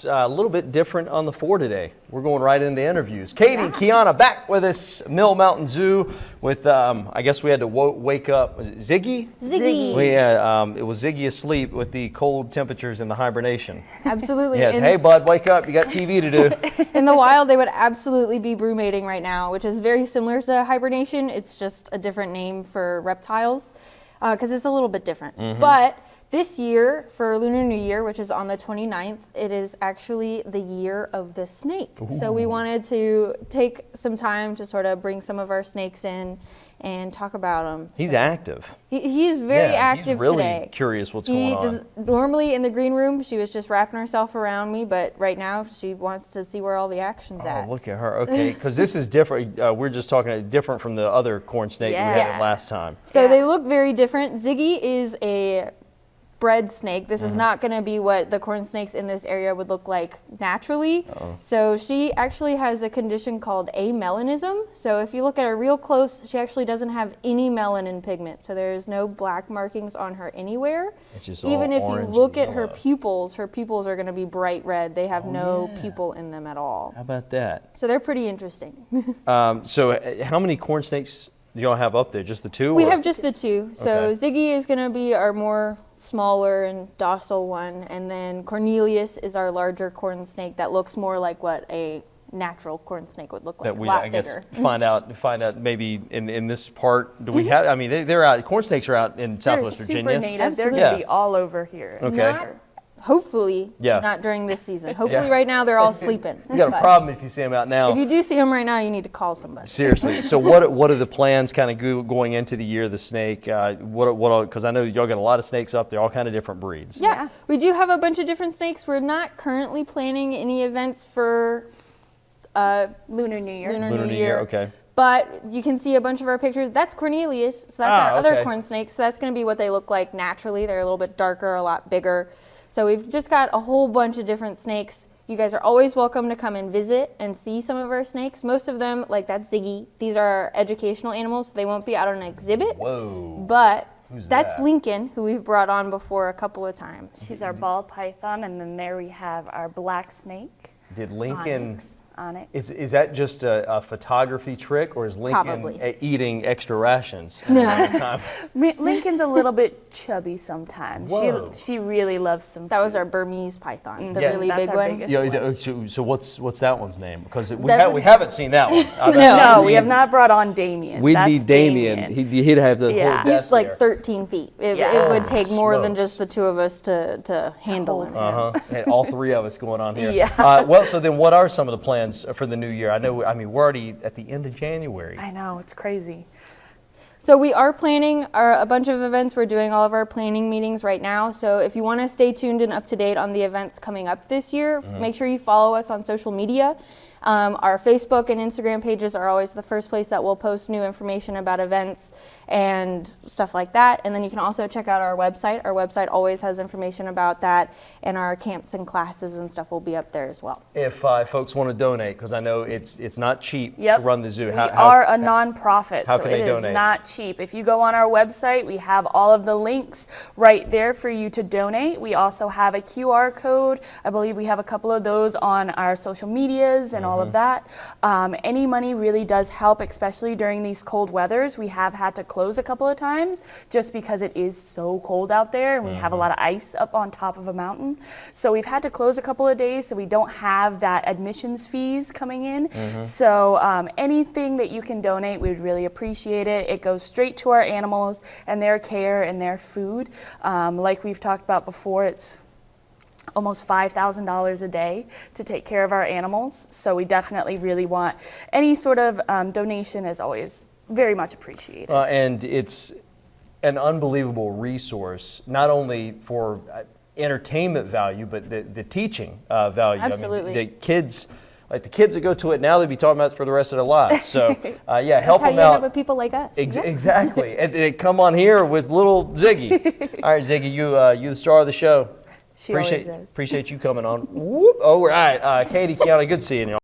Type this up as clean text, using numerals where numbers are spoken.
a little bit different on the 4 today. We're going right into interviews. Katie and Kiana back with us, Mill Mountain Zoo with, I guess we had to wake up, was it Ziggy? Ziggy. It was Ziggy asleep with the cold temperatures and the hibernation. Absolutely. Yes. Hey bud, wake up, you got TV to do. In the wild, they would absolutely be brumating right now, which is very similar to hibernation. It's just a different name for reptiles because it's a little bit different. But this year, for Lunar New Year, which is on the 29th, it is actually the year of the snake. Ooh. So we wanted to take some time to sort of bring some of our snakes in and talk about them. He's active. He's very active he's really today. Curious what's going on. Normally in the green room, she was just wrapping herself around me, but right now she wants to see where all the action's at. Oh, look at her. Okay, because this is different. We're just talking different from the other corn snake we had last time. So they look very different. Ziggy is a bred snake. This is not going to be what the corn snakes in this area would look like naturally. So she actually has a condition called amelanism. So if you look at her real close, she actually doesn't have any melanin pigment. So there's no black markings on her anywhere. It's just Even all if you orange look and at her yellow. pupils are going to be bright red. They have no pupil in them at all. How about that? So they're pretty interesting. So how many corn snakes do y'all have up there? Just the two? We or- have just the two. So Okay. Ziggy is going to be our more smaller and docile one, and then Cornelius is our larger corn snake that looks more like what a natural corn snake would look like. that we, a lot I guess, bigger. find out maybe in this part. Do we have? I mean, they're out. Corn snakes are out in Southwest They're Virginia. super native. Absolutely. They're going to be all over here. Okay. Not- Hopefully, Yeah. not during this season. Hopefully, right now they're all sleeping. You got a But problem if you see them out now. If you do see them right now, you need to call somebody. Seriously. So what are the plans kind of going into the year of the snake? Because I know y'all got a lot of snakes up there, all kind of different breeds. Yeah, we do have a bunch of different snakes. We're not currently planning any events for Lunar New Year. Lunar Lunar New New Year. Year, okay. But you can see a bunch of our pictures. That's Cornelius, so that's our okay. other corn snake. So that's going to be what they look like naturally. They're a little bit darker, a lot bigger. So we've just got a whole bunch of different snakes. You guys are always welcome to come and visit and see some of our snakes. Most of them, like that's Ziggy. These are our educational animals, so they won't be out on an exhibit. Whoa. But Who's that's that? Lincoln, who we've brought on before a couple of times. She's our ball python, and then there we have our black snake. Did Lincoln? Onyx. Is that just a photography trick, or is Lincoln Probably. eating extra rations? No. all the time? Lincoln's a little bit chubby sometimes. Whoa. She really loves some That was food. our Burmese python, the Yeah. really That's big our one. biggest So what's that one's name? Because That we haven't seen that one. No, we have not brought on Damien. We'd That's need Damien. He'd have the Yeah. whole desk He's like there. 13 feet. It Yeah. would take more than Smokes. just the two of us to handle him. And all three of us going on here. Yeah. Well, so then what are some of the plans for the new year? I mean, we're already at the end of January. I know, it's crazy. So we are planning a bunch of events. We're doing all of our planning meetings right now. So if you want to stay tuned and up to date on the events coming up this year, make sure you follow us on social media. Our Facebook and Instagram pages are always the first place that we'll post new information about events and stuff like that. And then you can also check out our website. Our website always has information about that, and our camps and classes and stuff will be up there as well. If folks want to donate, because I know it's not cheap to run the zoo. We are a nonprofit, how so can they it is donate? not cheap. If you go on our website, we have all of the links right there for you to donate. We also have a QR code. I believe we have a couple of those on our social medias and all of that. Any money really does help, especially during these cold weathers. We have had to close a couple of times just because it is so cold out there, and we have a lot of ice up on top of a mountain. So we've had to close a couple of days, so we don't have that admissions fees coming in. So anything that you can donate, we would really appreciate it. It goes straight to our animals and their care and their food. Like we've talked about before, it's almost $5,000 a day to take care of our animals. So we definitely really want any sort of donation is always very much appreciated. And it's an unbelievable resource, not only for entertainment value, but the teaching value. Absolutely. I mean, the kids that go to it now, they'd be talking about it for the rest of their lives. So, help That's how them you end out. up with people like us. Exactly. And they come on here with little Ziggy. All right, Ziggy, you the star of the show. She always is. Appreciate you coming on. Whoop. All right, Katie, Kiana, good seeing you.